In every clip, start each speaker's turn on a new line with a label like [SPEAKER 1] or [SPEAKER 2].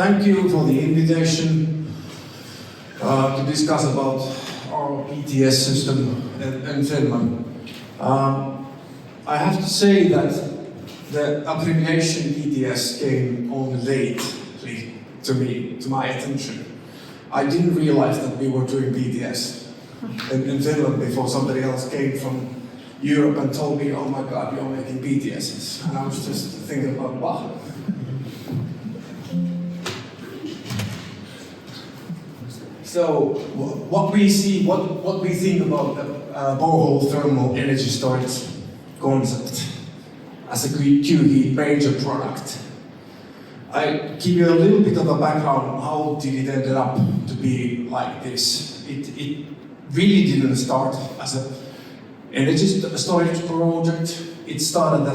[SPEAKER 1] Thank you for the invitation to discuss about our PTS system in Finland. I have to say that the abbreviation PTS came only lately to my attention. I didn't realize that we were doing PTS in Finland before somebody else came from Europe and told me, oh my God, you're making PTSs. And I was just thinking about, wow. So what we see, what we think about the borehole thermal energy storage concept as a QHeat major product. I give you a little bit of a background, how did it end up to be like this. It really didn't start as an energy storage project. It started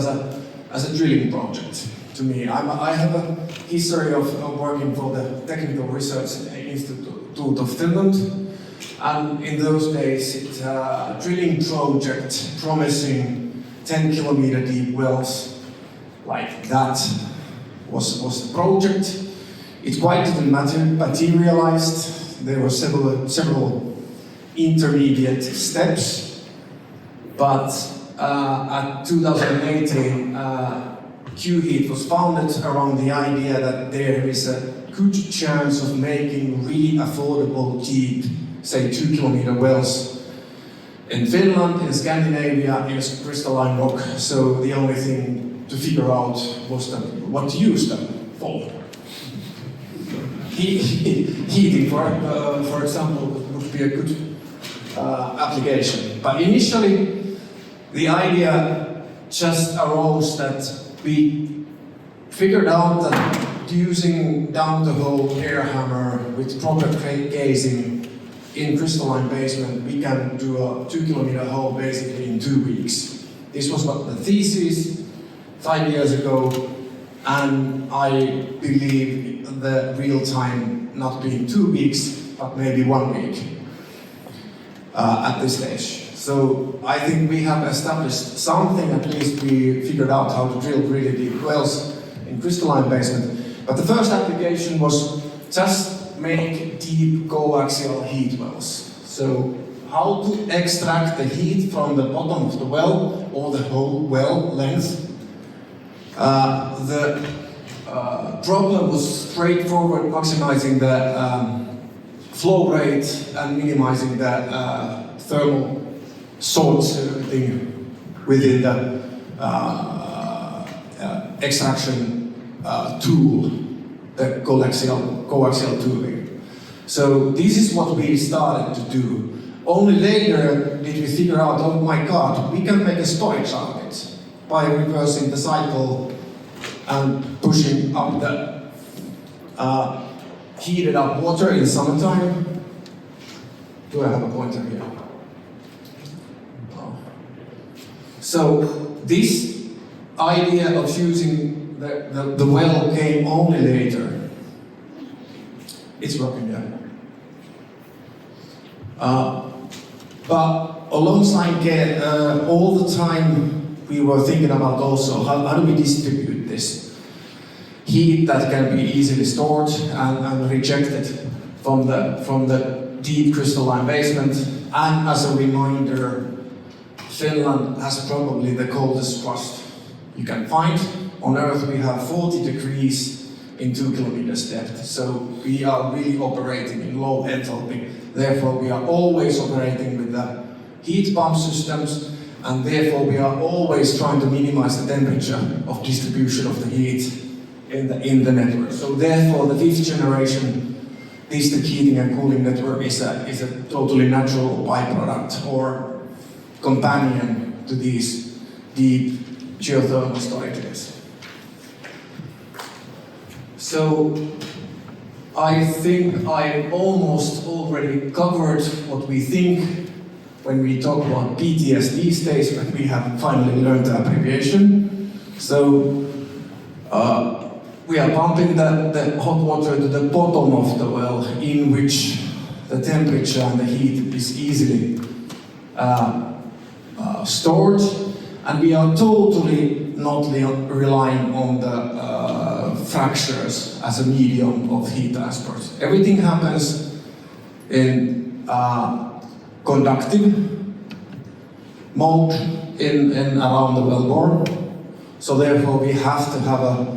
[SPEAKER 1] as a drilling project to me. I have a history of working for the Technical Research Institute of Finland, and in those days it's a drilling project promising 10-kilometer deep wells like that was the project. It quite didn't materialized. There were several intermediate steps, but at 2018 QHeat was founded around the idea that there is a good chance of making really affordable, cheap, say 2-kilometer wells in Finland, in Scandinavia, in crystalline rock. So the only thing to figure out was what to use them for. Heating, for example, would be a good application. But initially, the idea just arose that we figured out that using down-the-hole air hammer with proper casing in crystalline basement, we can do a 2-kilometer hole basically in 2 weeks. This was what the thesis 5 years ago, and I believe the real time not being 2 weeks, but maybe 1 week at this stage. So I think we have established something, at least we figured out how to drill really deep wells in crystalline basement. But the first application was just make deep coaxial heat wells. So how to extract the heat from the bottom of the well or the whole well length. The problem was straightforward, maximizing the flow rate and minimizing the thermal source thing within the extraction tool, the coaxial tubing. So this is what we started to do. Only later did we figure out, oh my God, we can make a storage out of it by reversing the cycle and pushing up the heated up water in summertime. Do I have a pointer here? No. So this idea of using the well came only later. It's working, yeah. But alongside all the time we were thinking about also how do we distribute this heat that can be easily stored and rejected from the deep crystalline basement. And as a reminder, Finland has probably the coldest crust you can find. On Earth we have 40 degrees in 2 kilometers depth, so we are really operating in low enthalpy. Therefore we are always operating with the heat pump systems, and therefore we are always trying to minimize the temperature of distribution of the heat in the network. So therefore the 5th generation district heating and cooling network is a totally natural byproduct or companion to these deep geothermal storages. So I think I almost already covered what we think when we talk about PTS these days, when we have finally learned the abbreviation. So we are pumping the hot water to the bottom of the well, in which the temperature and the heat is easily stored, and we are totally not relying on the fractures as a medium of heat transport. Everything happens in conductive mode in around the wellbore. So therefore we have to have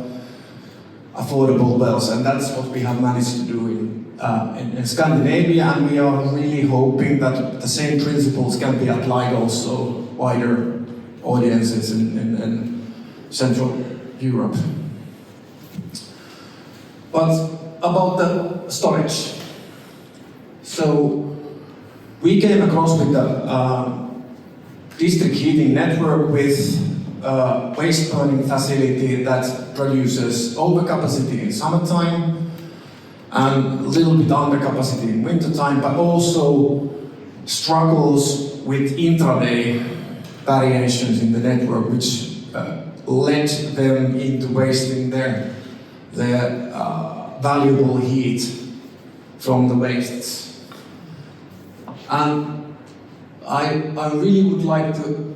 [SPEAKER 1] affordable wells, and that's what we have managed to do in Scandinavia, and we are really hoping that the same principles can be applied also wider audiences in Central Europe. But about the storage. So we came across with the district heating network with a waste burning facility that produces overcapacity in summertime and a little bit undercapacity in wintertime, but also struggles with intraday variations in the network, which led them into wasting their valuable heat from the wastes. And I really would like to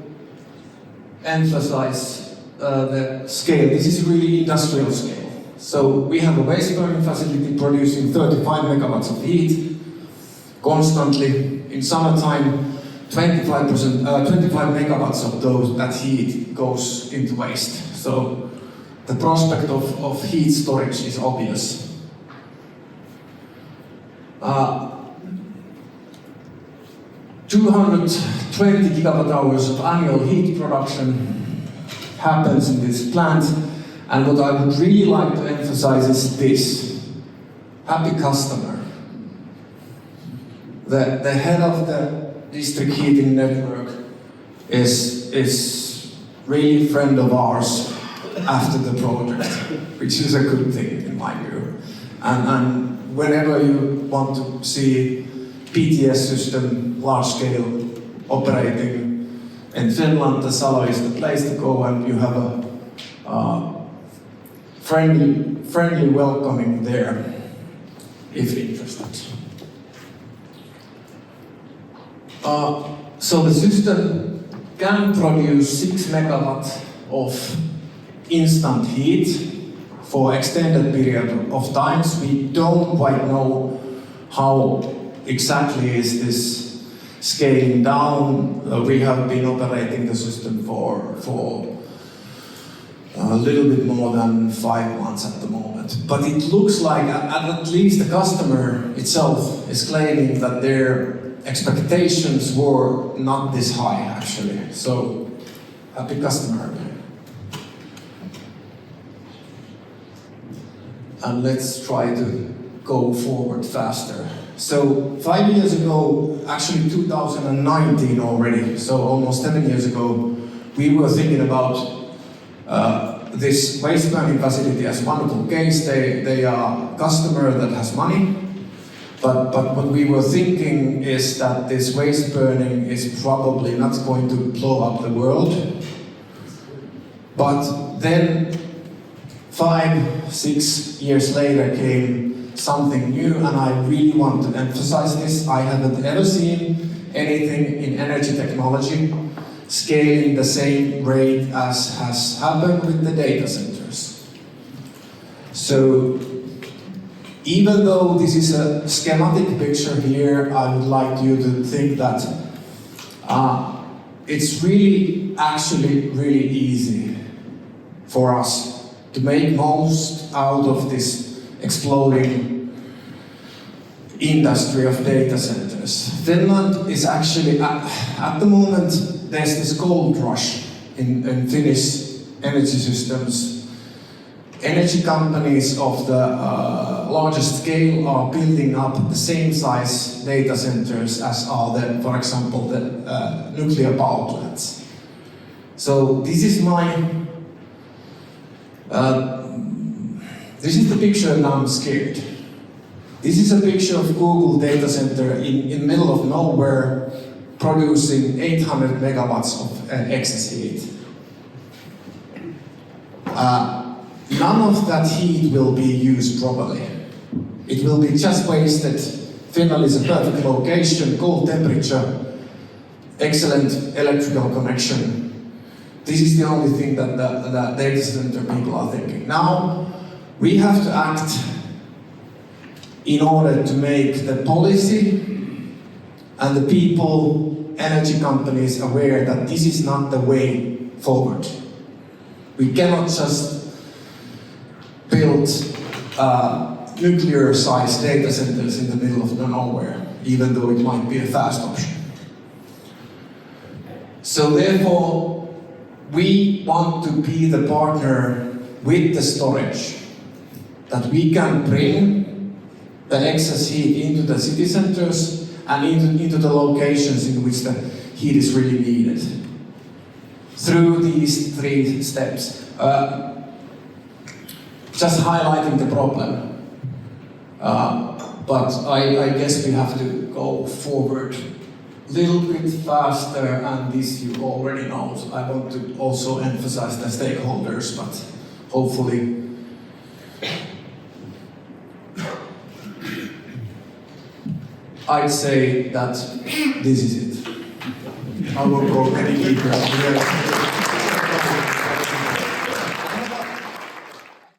[SPEAKER 1] emphasize the scale. This is really industrial scale. So we have a waste burning facility producing 35 megawatts of heat constantly. In summertime, 25 megawatts of that heat goes into waste. So the prospect of heat storage is obvious. 220 gigawatt hours of annual heat production happens in this plant, and what I would really like to emphasize is this: happy customer. The head of the district heating network is really a friend of ours after the project, which is a good thing in my view. And whenever you want to see PTS system, large scale operating in Finland, the Salo is the place to go, and you have a friendly welcoming there, if interested. So the system can produce 6 megawatts of instant heat for extended period of times. We don't quite know how exactly is this scaling down. We have been operating the system for a little bit more than 5 months at the moment. But it looks like at least the customer itself is claiming that their expectations were not this high actually. So happy customer. And let's try to go forward faster. So 5 years ago, actually 2019 already, so almost 7 years ago, we were thinking about this waste burning facility as a wonderful case. They are a customer that has money, but what we were thinking is that this waste burning is probably not going to blow up the world. But then 5-6 years later came something new, and I really want to emphasize this. I haven't ever seen anything in energy technology scaling the same rate as has happened with the data centers. So even though this is a schematic picture here, I would like you to think that it's actually really easy for us to make most out of this exploding industry of data centers. Finland is actually, at the moment, there's this gold rush in Finnish energy systems. Energy companies of the largest scale are building up the same size data centers as are the, for example, the nuclear power plants. So this is this is the picture, and I'm scared. This is a picture of Google data center in middle of nowhere, producing 800 megawatts of excess heat. None of that heat will be used properly. It will be just wasted. Finland is a perfect location, cold temperature, excellent electrical connection. This is the only thing that the data center people are thinking. Now, We have to act in order to make the policy and the people, energy companies aware that this is not the way forward. We cannot just build nuclear-sized data centers in the middle of nowhere, even though it might be a fast option. So therefore, we want to be the partner with the storage, that we can bring the excess heat into the city centers and into the locations in which the heat is really needed. Through these 3 steps. Just highlighting the problem. But I guess we have to go forward a little bit faster, and this you already know. So I want to also emphasize the stakeholders, but hopefully I'd say that this is it. I won't go any deeper.